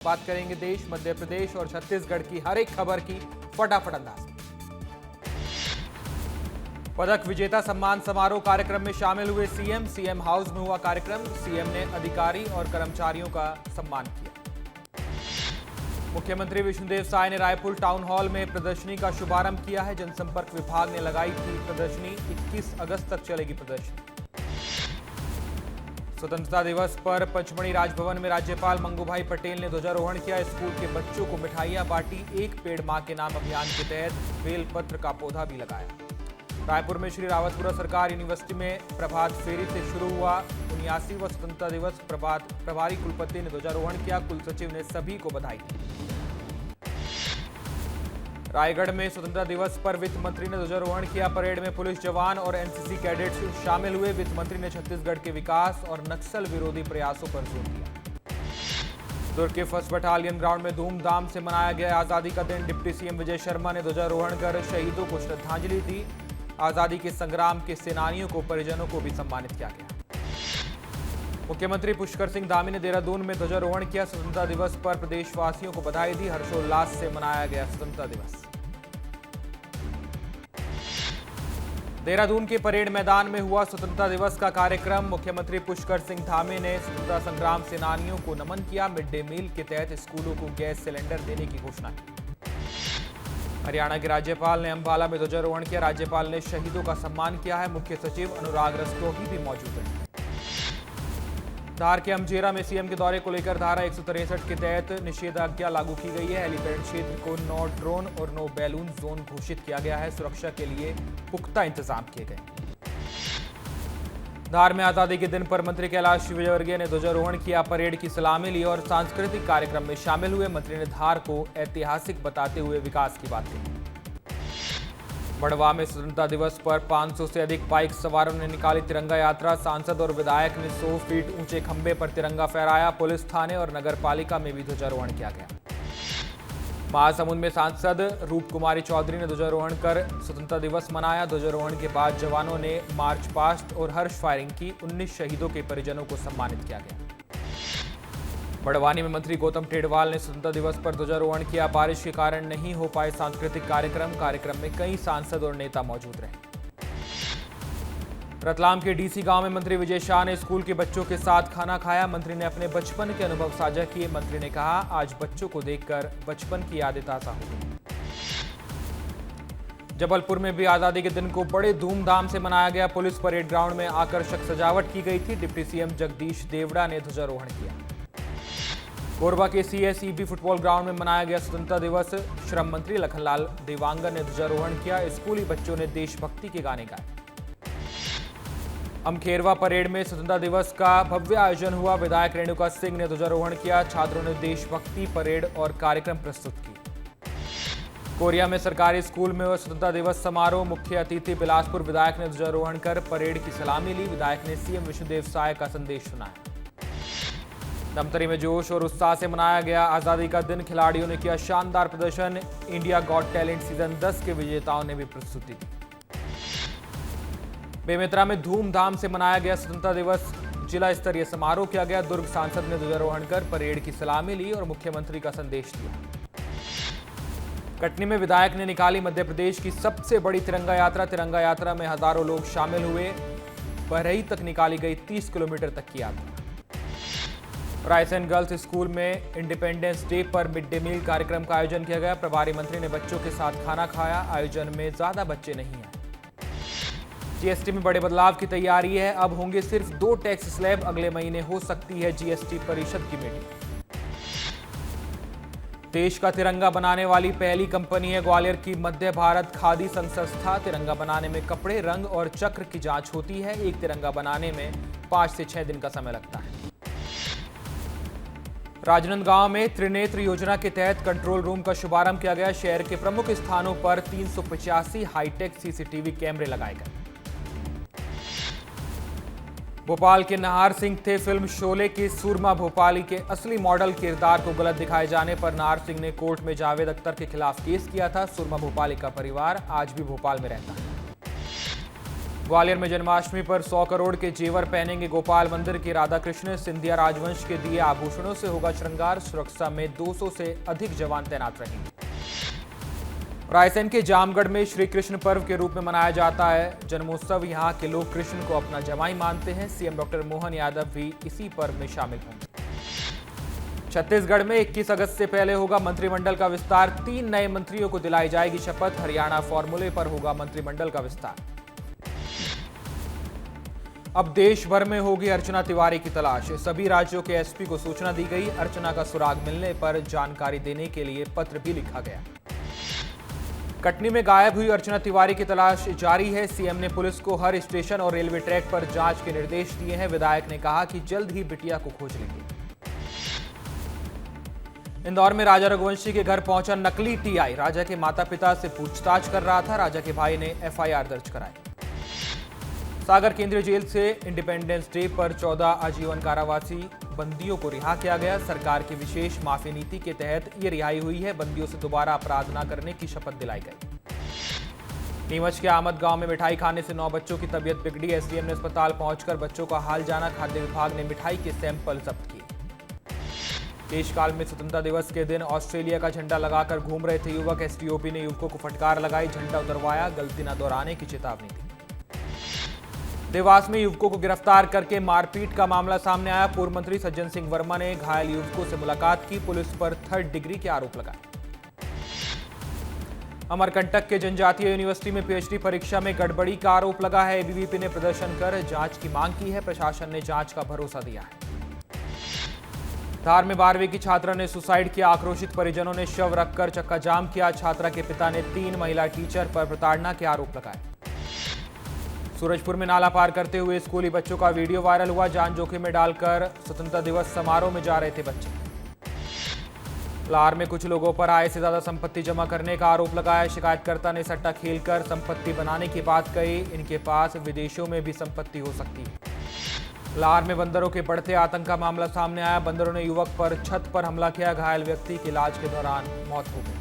बात करेंगे देश, मध्य प्रदेश और छत्तीसगढ़ की हर एक खबर की फटाफट अंदाज में। पदक विजेता सम्मान समारोह कार्यक्रम में शामिल हुए सीएम हाउस में हुआ कार्यक्रम। सीएम ने अधिकारी और कर्मचारियों का सम्मान किया। मुख्यमंत्री विष्णुदेव साय ने रायपुर टाउन हॉल में प्रदर्शनी का शुभारंभ किया है। जनसंपर्क विभाग ने लगाई थी प्रदर्शनी। 21 अगस्त तक चलेगी प्रदर्शनी। स्वतंत्रता दिवस पर पंचमढ़ी राजभवन में राज्यपाल मंगूभाई पटेल ने ध्वजारोहण किया। स्कूल के बच्चों को मिठाइयां बांटी। एक पेड़ मां के नाम अभियान के तहत बेलपत्र का पौधा भी लगाया। रायपुर में श्री रावतपुरा सरकार यूनिवर्सिटी में प्रभात फेरी से शुरू हुआ 79वां स्वतंत्रता दिवस। प्रभारी कुलपति ने ध्वजारोहण किया। कुलसचिव ने सभी को बधाई दी। रायगढ़ में स्वतंत्रता दिवस पर वित्त मंत्री ने ध्वजारोहण किया। परेड में पुलिस जवान और एनसीसी कैडेट्स शामिल हुए। वित्त मंत्री ने छत्तीसगढ़ के विकास और नक्सल विरोधी प्रयासों पर जोर दिया। दुर्ग के 1st बटालियन ग्राउंड में धूमधाम से मनाया गया आजादी का दिन। डिप्टी सीएम विजय शर्मा ने ध्वजारोहण कर शहीदों को श्रद्धांजलि दी। आजादी के संग्राम के सेनानियों को, परिजनों को भी सम्मानित किया गया। मुख्यमंत्री पुष्कर सिंह धामी ने देहरादून में ध्वजारोहण किया। स्वतंत्रता दिवस पर प्रदेशवासियों को बधाई दी। हर्षोल्लास से मनाया गया स्वतंत्रता दिवस। देहरादून के परेड मैदान में हुआ स्वतंत्रता दिवस का कार्यक्रम। मुख्यमंत्री पुष्कर सिंह धामी ने स्वतंत्रता संग्राम सेनानियों को नमन किया। मिड डे मील के तहत स्कूलों को गैस सिलेंडर देने की घोषणा की। हरियाणा के राज्यपाल ने अंबाला में ध्वजारोहण किया। राज्यपाल ने शहीदों का सम्मान किया है। मुख्य सचिव अनुराग रस्तोगी भी मौजूद रहे। धार के अमजेरा में सीएम के दौरे को लेकर धारा 163 के तहत निषेधाज्ञा लागू की गई है। हेलीपैड क्षेत्र को नो ड्रोन और नो बैलून जोन घोषित किया गया है। सुरक्षा के लिए पुख्ता इंतजाम किए गए। धार में आजादी के दिन पर मंत्री कैलाश विजयवर्गीय ने ध्वजारोहण किया। परेड की सलामी ली और सांस्कृतिक कार्यक्रम में शामिल हुए। मंत्री ने धार को ऐतिहासिक बताते हुए विकास की बात कही। बड़वा में स्वतंत्रता दिवस पर 500 से अधिक बाइक सवारों ने निकाली तिरंगा यात्रा। सांसद और विधायक ने 100 फीट ऊंचे खंभे पर तिरंगा फहराया। पुलिस थाने और नगर पालिका में भी ध्वजारोहण किया गया। महासमुंद में सांसद रूप कुमारी चौधरी ने ध्वजारोहण कर स्वतंत्रता दिवस मनाया। ध्वजारोहण के बाद जवानों ने मार्च पास्ट और हर्ष फायरिंग की। 19 शहीदों के परिजनों को सम्मानित किया गया। बड़वानी में मंत्री गौतम टेडवाल ने स्वतंत्रता दिवस पर ध्वजारोहण किया। बारिश के कारण नहीं हो पाए सांस्कृतिक कार्यक्रम में कई सांसद और नेता मौजूद रहे। रतलाम के डीसी गांव में मंत्री विजय शाह ने स्कूल के बच्चों के साथ खाना खाया। मंत्री ने अपने बचपन के अनुभव साझा किए। मंत्री ने कहा, आज बच्चों को देखकर बचपन की यादें ताजा हो गई। जबलपुर में भी आजादी के दिन को बड़े धूमधाम से मनाया गया। पुलिस परेड ग्राउंड में आकर्षक सजावट की गई थी। डिप्टी सीएम जगदीश देवड़ा ने ध्वजारोहण किया। कोरबा के सीएसईबी फुटबॉल ग्राउंड में मनाया गया स्वतंत्रता दिवस। श्रम मंत्री लखनलाल देवांगन ने ध्वजारोहण किया। स्कूली बच्चों ने देशभक्ति के गाने गाए। अमखेरवा परेड में स्वतंत्रता दिवस का भव्य आयोजन हुआ। विधायक रेणुका सिंह ने ध्वजारोहण किया। छात्रों ने देशभक्ति परेड और कार्यक्रम प्रस्तुत की। कोरिया में सरकारी स्कूल में हुआ स्वतंत्रता दिवस समारोह। मुख्य अतिथि बिलासपुर विधायक ने ध्वजारोहण कर परेड की सलामी ली। विधायक ने सीएम विष्णुदेव साय का संदेश सुनाया। धमतरी में जोश और उत्साह से मनाया गया आजादी का दिन। खिलाड़ियों ने किया शानदार प्रदर्शन। इंडिया गॉट टैलेंट सीजन 10 के विजेताओं ने भी प्रस्तुति दी। बेमेतरा में धूमधाम से मनाया गया स्वतंत्रता दिवस। जिला स्तरीय समारोह किया गया। दुर्ग सांसद ने ध्वजारोहण कर परेड की सलामी ली और मुख्यमंत्री का संदेश दिया। कटनी में विधायक ने निकाली मध्य प्रदेश की सबसे बड़ी तिरंगा यात्रा। तिरंगा यात्रा में हजारों लोग शामिल हुए। बरही तक निकाली गई 30 किलोमीटर तक की यात्रा। रायसेन गर्ल्स स्कूल में इंडिपेंडेंस डे पर मिड डे मील कार्यक्रम का आयोजन किया गया। प्रभारी मंत्री ने बच्चों के साथ खाना खाया। आयोजन में ज्यादा बच्चे नहीं आए। जीएसटी में बड़े बदलाव की तैयारी है। अब होंगे सिर्फ 2 टैक्स स्लैब। अगले महीने हो सकती है जीएसटी परिषद की मीटिंग। देश का तिरंगा बनाने वाली पहली कंपनी है ग्वालियर की मध्य भारत खादी संघ संस्था। तिरंगा बनाने में कपड़े, रंग और चक्र की जांच होती है। एक तिरंगा बनाने में 5 से 6 दिन का समय लगता है। राजनांदगांव में त्रिनेत्र योजना के तहत कंट्रोल रूम का शुभारंभ किया गया। शहर के प्रमुख स्थानों पर 385 हाईटेक सीसीटीवी कैमरे लगाए गए। भोपाल के नाहर सिंह थे। फिल्म शोले के सूरमा भोपाली के असली मॉडल किरदार को गलत दिखाए जाने पर नाहर सिंह ने कोर्ट में जावेद अख्तर के खिलाफ केस किया था। सूरमा भोपाली का परिवार आज भी भोपाल में रहता है। ग्वालियर में जन्माष्टमी पर 100 करोड़ के जेवर पहनेंगे गोपाल मंदिर के राधा कृष्ण। सिंधिया राजवंश के दिए आभूषणों से होगा श्रृंगार। सुरक्षा में 200 से अधिक जवान तैनात रहेंगे। रायसेन के जामगढ़ में श्री कृष्ण पर्व के रूप में मनाया जाता है जन्मोत्सव। यहां के लोग कृष्ण को अपना जमाई मानते हैं। सीएम डॉक्टर मोहन यादव भी इसी पर्व में शामिल होंगे। छत्तीसगढ़ में 21 अगस्त से पहले होगा मंत्रिमंडल का विस्तार। 3 नए मंत्रियों को दिलाई जाएगी शपथ। हरियाणा फॉर्मूले पर होगा मंत्रिमंडल का विस्तार। अब देश भर में होगी अर्चना तिवारी की तलाश। सभी राज्यों के एसपी को सूचना दी गई। अर्चना का सुराग मिलने पर जानकारी देने के लिए पत्र भी लिखा गया। कटनी में गायब हुई अर्चना तिवारी की तलाश जारी है। सीएम ने पुलिस को हर स्टेशन और रेलवे ट्रैक पर जांच के निर्देश दिए हैं। विधायक ने कहा कि जल्द ही बिटिया को खोज लेंगे। इंदौर में राजा रघुवंशी के घर पहुंचा नकली टीआई। राजा के माता पिता से पूछताछ कर रहा था। राजा के भाई ने एफआईआर दर्ज कराई। सागर केंद्रीय जेल से इंडिपेंडेंस डे पर 14 आजीवन कारावासी बंदियों को रिहा किया गया। सरकार की विशेष माफी नीति के तहत ये रिहाई हुई है। बंदियों से दोबारा अपराध न करने की शपथ दिलाई गई। नीमच के आमद गांव में मिठाई खाने से 9 बच्चों की तबीयत बिगड़ी। एसडीएम ने अस्पताल पहुंचकर बच्चों का हाल जाना। खाद्य विभाग ने मिठाई के सैंपल जब्त किए। देशकाल में स्वतंत्रता दिवस के दिन ऑस्ट्रेलिया का झंडा लगाकर घूम रहे थे युवक। एसडीओपी ने युवकों को फटकार लगाई, झंडा उतरवाया, गलती न दोहराने की चेतावनी दी। देवास में युवकों को गिरफ्तार करके मारपीट का मामला सामने आया। पूर्व मंत्री सज्जन सिंह वर्मा ने घायल युवकों से मुलाकात की। पुलिस पर 3rd डिग्री के आरोप लगाए। अमरकंटक के जनजातीय यूनिवर्सिटी में पीएचडी परीक्षा में गड़बड़ी का आरोप लगा है। एबीवीपी ने प्रदर्शन कर जांच की मांग की है। प्रशासन ने जांच का भरोसा दिया है। धार में 12वीं की छात्रा ने सुसाइड किया। आक्रोशित परिजनों ने शव रखकर चक्का जाम किया। छात्रा के पिता ने 3 महिला टीचर पर प्रताड़ना के आरोप लगाए। सूरजपुर में नाला पार करते हुए स्कूली बच्चों का वीडियो वायरल हुआ। जान जोखिम में डालकर स्वतंत्रता दिवस समारोह में जा रहे थे बच्चे। लार में कुछ लोगों पर आय से ज्यादा संपत्ति जमा करने का आरोप लगाया। शिकायतकर्ता ने सट्टा खेलकर संपत्ति बनाने की बात कही। इनके पास विदेशों में भी संपत्ति हो सकती है। लार में बंदरों के बढ़ते आतंक का मामला सामने आया। बंदरों ने युवक पर छत पर हमला किया। घायल व्यक्ति की इलाज के दौरान मौत हो गई।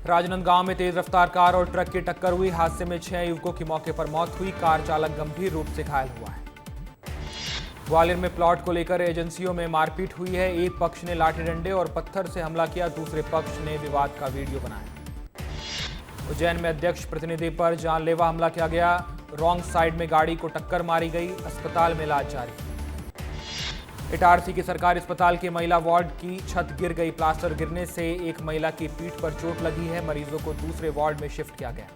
राजनांदगांव में तेज रफ्तार कार और ट्रक की टक्कर हुई। हादसे में 6 युवकों की मौके पर मौत हुई। कार चालक गंभीर रूप से घायल हुआ है। ग्वालियर में प्लॉट को लेकर एजेंसियों में मारपीट हुई है। एक पक्ष ने लाठी डंडे और पत्थर से हमला किया। दूसरे पक्ष ने विवाद का वीडियो बनाया। उज्जैन में अध्यक्ष प्रतिनिधि पर जानलेवा हमला किया गया। रॉन्ग साइड में गाड़ी को टक्कर मारी गई। अस्पताल में इलाज जारी। इटारसी के सरकारी अस्पताल के महिला वार्ड की छत गिर गई। प्लास्टर गिरने से एक महिला की पीठ पर चोट लगी है। मरीजों को दूसरे वार्ड में शिफ्ट किया गया।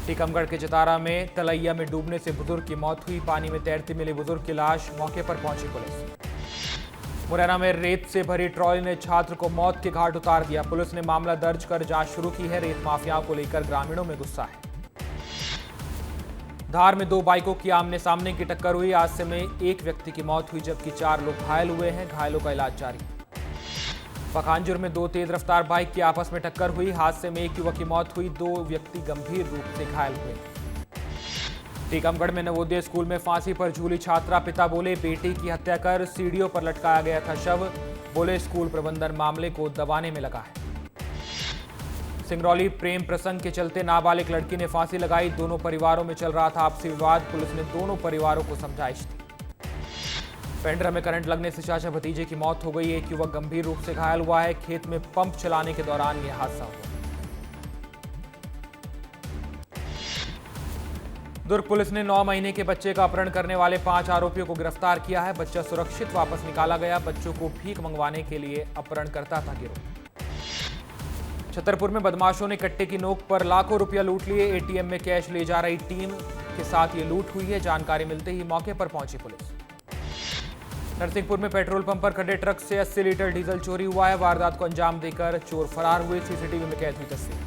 टीकमगढ़ के चितारा में तलैया में डूबने से बुजुर्ग की मौत हुई। पानी में तैरती मिली बुजुर्ग की लाश। मौके पर पहुंची पुलिस। मुरैना में रेत से भरी ट्रॉली ने छात्र को मौत के घाट उतार दिया। पुलिस ने मामला दर्ज कर जांच शुरू की है। रेत माफियाओं को लेकर ग्रामीणों में गुस्सा है। धार में 2 बाइकों की आमने सामने की टक्कर हुई। हादसे में एक व्यक्ति की मौत हुई जबकि 4 लोग घायल हुए हैं। घायलों का इलाज जारी। पखांजूर में 2 तेज रफ्तार बाइक की आपस में टक्कर हुई। हादसे में एक युवक की मौत हुई। 2 व्यक्ति गंभीर रूप से घायल हुए। टीकमगढ़ में नवोदय स्कूल में फांसी पर झूली छात्रा। पिता बोले बेटी की हत्या कर सीढ़ियों पर लटकाया गया था शव। बोले स्कूल प्रबंधन मामले को दबाने में लगा है। सिंगरौली प्रेम प्रसंग के चलते नाबालिग लड़की ने फांसी लगाई। दोनों परिवारों में चल रहा था आपसी विवाद। पुलिस ने दोनों परिवारों को समझाइश दी। पेंड्रा में करंट लगने से चाचा भतीजे की मौत हो गई। एक युवक गंभीर रूप से घायल हुआ है। खेत में पंप चलाने के दौरान यह हादसा हुआ। दुर्ग पुलिस ने 9 महीने के बच्चे का अपहरण करने वाले 5 आरोपियों को गिरफ्तार किया है। बच्चा सुरक्षित वापस निकाला गया। बच्चों को भीख मंगवाने के लिए अपहरण करता था गिरोह। छतरपुर में बदमाशों ने कट्टे की नोक पर लाखों रुपया लूट लिए। एटीएम में कैश ले जा रही टीम के साथ ये लूट हुई है। जानकारी मिलते ही मौके पर पहुंची पुलिस। नरसिंहपुर में पेट्रोल पंप पर खड़े ट्रक से 80 लीटर डीजल चोरी हुआ है। वारदात को अंजाम देकर चोर फरार हुए। सीसीटीवी में कैद हुई तस्वीर।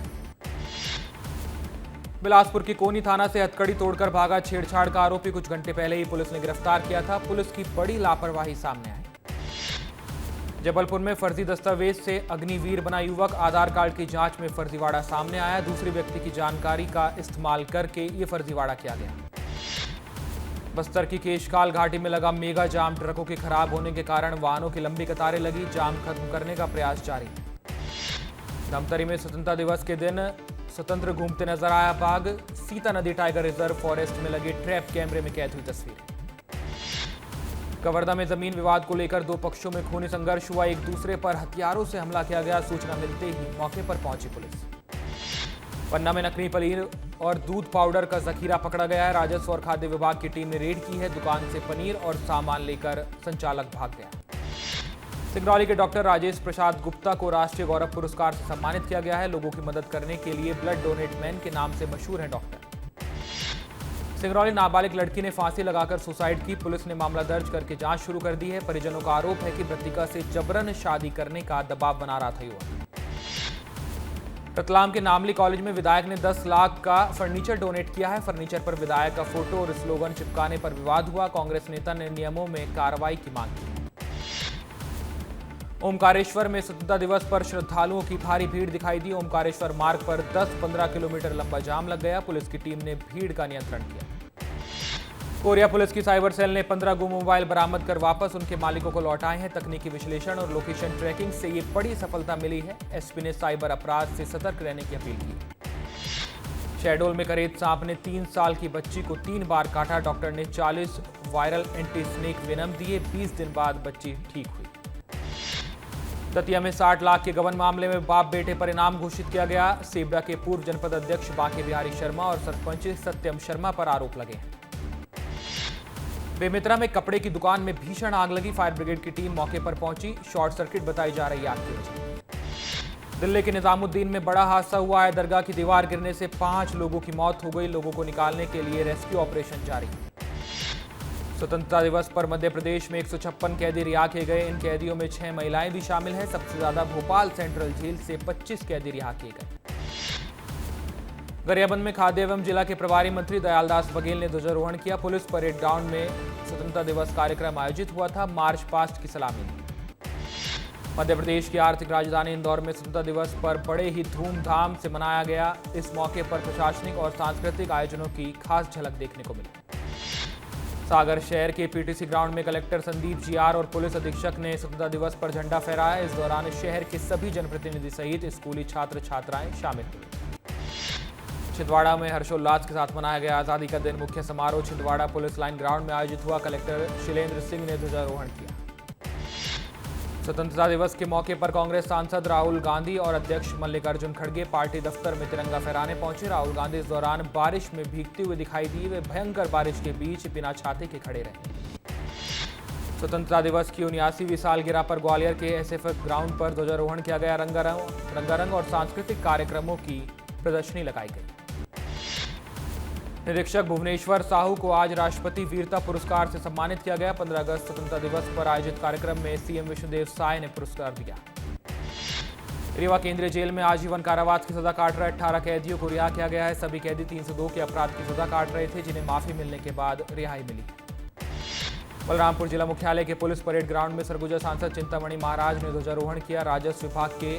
बिलासपुर की कोनी थाना से हथकड़ी तोड़कर भागा छेड़छाड़ का आरोपी कुछ घंटे पहले ही पुलिस ने गिरफ्तार किया था। पुलिस की बड़ी लापरवाही सामने आई। जबलपुर में फर्जी दस्तावेज से अग्निवीर बना युवक। आधार कार्ड की जांच में फर्जीवाड़ा सामने आया। दूसरे व्यक्ति की जानकारी का इस्तेमाल करके ये फर्जीवाड़ा किया गया। बस्तर की केशकाल घाटी में लगा मेगा जाम। ट्रकों के खराब होने के कारण वाहनों की लंबी कतारें लगी। जाम खत्म करने का प्रयास जारी है। धमतरी में स्वतंत्रता दिवस के दिन स्वतंत्र घूमते नजर आया बाघ। सीता नदी टाइगर रिजर्व फॉरेस्ट में लगे ट्रैप कैमरे में कैद हुई तस्वीरें। कवर्धा में जमीन विवाद को लेकर दो पक्षों में खूनी संघर्ष हुआ। एक दूसरे पर हथियारों से हमला किया गया। सूचना मिलते ही मौके पर पहुंची पुलिस। पन्ना में नकली पनीर और दूध पाउडर का जखीरा पकड़ा गया है। राजस्व और खाद्य विभाग की टीम ने रेड की है। दुकान से पनीर और सामान लेकर संचालक भाग गया। सिंगरौली के डॉक्टर राजेश प्रसाद गुप्ता को राष्ट्रीय गौरव पुरस्कार से सम्मानित किया गया है। लोगों की मदद करने के लिए ब्लड डोनेट मैन के नाम से मशहूर हैं डॉक्टर। सिंगरौली नाबालिग लड़की ने फांसी लगाकर सुसाइड की। पुलिस ने मामला दर्ज करके जांच शुरू कर दी है। परिजनों का आरोप है कि मृतका से जबरन शादी करने का दबाव बना रहा था युवक। रतलाम के नामली कॉलेज में विधायक ने 10 लाख का फर्नीचर डोनेट किया है। फर्नीचर पर विधायक का फोटो और स्लोगन चिपकाने पर विवाद हुआ। कांग्रेस नेता ने नियमों में कार्रवाई की मांग की। ओमकारेश्वर में स्वतंत्रता दिवस पर श्रद्धालुओं की भारी भीड़ दिखाई दी। ओमकारेश्वर मार्ग पर 10-15 किलोमीटर लंबा जाम लग गया। पुलिस की टीम ने भीड़ का नियंत्रण किया। कोरिया पुलिस की साइबर सेल ने 15 गुम मोबाइल बरामद कर वापस उनके मालिकों को लौटाए हैं। तकनीकी विश्लेषण और लोकेशन ट्रैकिंग से ये बड़ी सफलता मिली है। एसपी ने साइबर अपराध से सतर्क रहने की अपील की। शहडोल में करेत सांप ने 3 साल की बच्ची को 3 बार काटा। डॉक्टर ने 40 वायरल एंटी स्नेक वेनम दिए। 20 दिन बाद बच्ची ठीक हुई। दतिया में 60 लाख के गबन मामले में बाप बेटे पर इनाम घोषित किया गया। सेबड़ा के पूर्व जनपद अध्यक्ष बांके बिहारी शर्मा और सरपंच सत्यम शर्मा पर आरोप लगे हैं। बेमित्रा में कपड़े की दुकान में भीषण आग लगी। फायर ब्रिगेड की टीम मौके पर पहुंची। शॉर्ट सर्किट बताई जा रही आग की वजह। दिल्ली के निजामुद्दीन में बड़ा हादसा हुआ है। दरगाह की दीवार गिरने से 5 लोगों की मौत हो गई। लोगों को निकालने के लिए रेस्क्यू ऑपरेशन जारी। स्वतंत्रता दिवस पर मध्य प्रदेश में 156 कैदी रिहा किए गए। इन कैदियों में 6 महिलाएं भी शामिल हैं। सबसे ज्यादा भोपाल सेंट्रल जेल से 25 कैदी रिहा किए गए। गरियाबंद में खाद्य एवं जिला के प्रभारी मंत्री दयालदास बघेल ने ध्वजारोहण किया। पुलिस परेड ग्राउंड में स्वतंत्रता दिवस कार्यक्रम आयोजित हुआ था। मार्च पास्ट की सलामी ली। मध्य प्रदेश की आर्थिक राजधानी इंदौर में स्वतंत्रता दिवस पर बड़े ही धूमधाम से मनाया गया। इस मौके पर प्रशासनिक और सांस्कृतिक आयोजनों की खास झलक देखने को मिली। सागर शहर के पीटीसी ग्राउंड में कलेक्टर संदीप जीआर और पुलिस अधीक्षक ने स्वतंत्रता दिवस पर झंडा फहराया। इस दौरान शहर के सभी जनप्रतिनिधि सहित स्कूली छात्र छात्राएं शामिल हुए। छिंदवाड़ा में हर्षोल्लास के साथ मनाया गया आजादी का दिन। मुख्य समारोह छिंदवाड़ा पुलिस लाइन ग्राउंड में आयोजित हुआ। कलेक्टर शैलेंद्र सिंह ने ध्वजारोहण किया। स्वतंत्रता दिवस के मौके पर कांग्रेस सांसद राहुल गांधी और अध्यक्ष मल्लिकार्जुन खड़गे पार्टी दफ्तर में तिरंगा फहराने पहुंचे। राहुल गांधी इस दौरान बारिश में भीगते हुए दिखाई दिए। वे भयंकर बारिश के बीच बिना छाते के खड़े रहे। स्वतंत्रता दिवस की 79वीं सालगिरह पर ग्वालियर के एसएफएफ ग्राउंड पर ध्वजारोहण किया गया। रंगारंग और सांस्कृतिक कार्यक्रमों की प्रदर्शनी लगाई गई। निरीक्षक भुवनेश्वर साहू को आज राष्ट्रपति वीरता पुरस्कार से सम्मानित किया गया। 15 अगस्त स्वतंत्रता दिवस पर आयोजित कार्यक्रम में सीएम विष्णुदेव साय ने पुरस्कार दिया। रीवा केंद्रीय जेल में आजीवन कारावास की सजा काट रहे 18 कैदियों को रिहा किया गया है। सभी कैदी 302 के अपराध की सजा काट रहे थे, जिन्हें माफी मिलने के बाद रिहाई मिली। बलरामपुर जिला मुख्यालय के पुलिस परेड ग्राउंड में सरगुजा सांसद चिंतामणि महाराज ने ध्वजारोहण किया। राजस्व विभाग के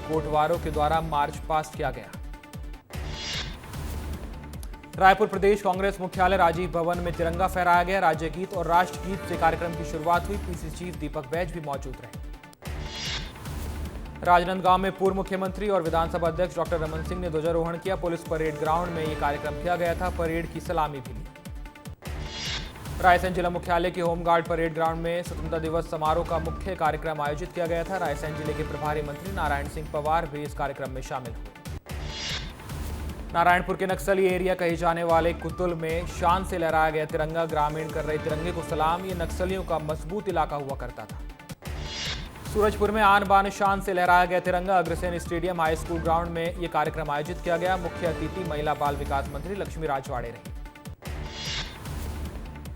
कोटवारों के द्वारा मार्च पास्ट किया गया। रायपुर प्रदेश कांग्रेस मुख्यालय राजीव भवन में तिरंगा फहराया गया। राज्य गीत और राष्ट्रगीत से कार्यक्रम की शुरुआत हुई। पीसी चीफ दीपक बैज भी मौजूद रहे। राजनांदगांव में पूर्व मुख्यमंत्री और विधानसभा अध्यक्ष डॉक्टर रमन सिंह ने ध्वजारोहण किया। पुलिस परेड ग्राउंड में यह कार्यक्रम किया गया था। परेड की सलामी भी ली। रायसेन जिला मुख्यालय के होमगार्ड परेड ग्राउंड में स्वतंत्रता दिवस समारोह का मुख्य कार्यक्रम आयोजित किया गया था। रायसेन जिले के प्रभारी मंत्री नारायण सिंह पवार भी इस कार्यक्रम में शामिल हुए। नारायणपुर के नक्सली एरिया कहे जाने वाले कुतुल में शान से लहराया गया तिरंगा। ग्रामीण कर रहे तिरंगे को सलाम। ये नक्सलियों का मजबूत इलाका हुआ करता था। सूरजपुर में आन बान शान से लहराया गया तिरंगा। Agrasen stadium high school ground में यह कार्यक्रम आयोजित किया गया। मुख्य अतिथि महिला बाल विकास मंत्री लक्ष्मी राजवाड़े रही।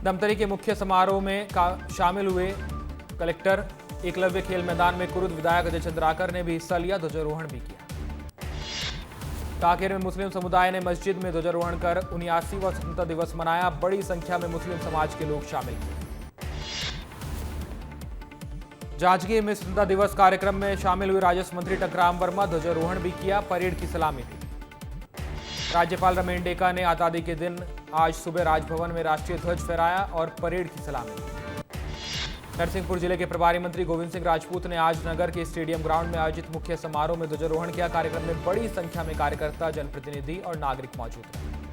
धमतरी के मुख्य समारोह में शामिल हुए कलेक्टर एकलव्य खेल मैदान में कुरुद विधायक अजय चंद्राकर ने भी हिस्सा लिया। ध्वजारोहण भी किया। कांकेर में मुस्लिम समुदाय ने मस्जिद में ध्वजारोहण कर 79वां स्वतंत्रता दिवस मनाया। बड़ी संख्या में मुस्लिम समाज के लोग शामिल हुए। जांजगीर में स्वतंत्रता दिवस कार्यक्रम में शामिल हुए राजस्व मंत्री टकराम वर्मा ध्वजारोहण भी किया। परेड की सलामी दी। राज्यपाल रमेन डेका ने आजादी के दिन आज सुबह राजभवन में राष्ट्रीय ध्वज फहराया और परेड की सलामी दी। नरसिंहपुर जिले के प्रभारी मंत्री गोविंद सिंह राजपूत ने आज नगर के स्टेडियम ग्राउंड में आयोजित मुख्य समारोह में ध्वजारोहण किया। कार्यक्रम में बड़ी संख्या में कार्यकर्ता, जनप्रतिनिधि और नागरिक मौजूद रहे।